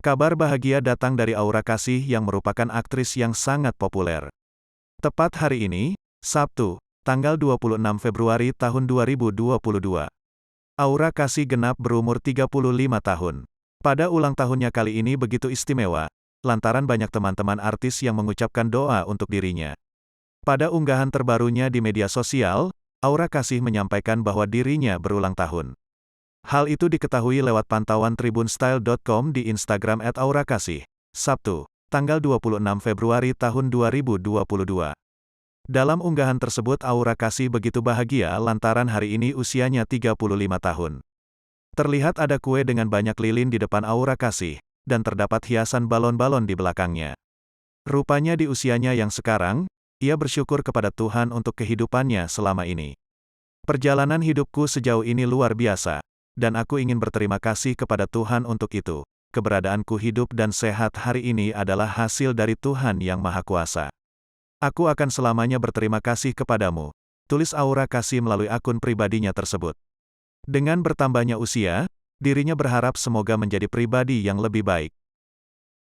Kabar bahagia datang dari Aura Kasih yang merupakan aktris yang sangat populer. Tepat hari ini, Sabtu, tanggal 26 Februari tahun 2022. Aura Kasih genap berumur 35 tahun. Pada ulang tahunnya kali ini begitu istimewa, lantaran banyak teman-teman artis yang mengucapkan doa untuk dirinya. Pada unggahan terbarunya di media sosial, Aura Kasih menyampaikan bahwa dirinya berulang tahun. Hal itu diketahui lewat pantauan tribunstyle.com di Instagram @aurakasih, Sabtu, tanggal 26 Februari tahun 2022. Dalam unggahan tersebut Aura Kasih begitu bahagia lantaran hari ini usianya 35 tahun. Terlihat ada kue dengan banyak lilin di depan Aura Kasih, dan terdapat hiasan balon-balon di belakangnya. Rupanya di usianya yang sekarang, ia bersyukur kepada Tuhan untuk kehidupannya selama ini. Perjalanan hidupku sejauh ini luar biasa. Dan aku ingin berterima kasih kepada Tuhan untuk itu. Keberadaanku hidup dan sehat hari ini adalah hasil dari Tuhan yang Maha Kuasa. Aku akan selamanya berterima kasih kepadamu, tulis Aura Kasih melalui akun pribadinya tersebut. Dengan bertambahnya usia, dirinya berharap semoga menjadi pribadi yang lebih baik.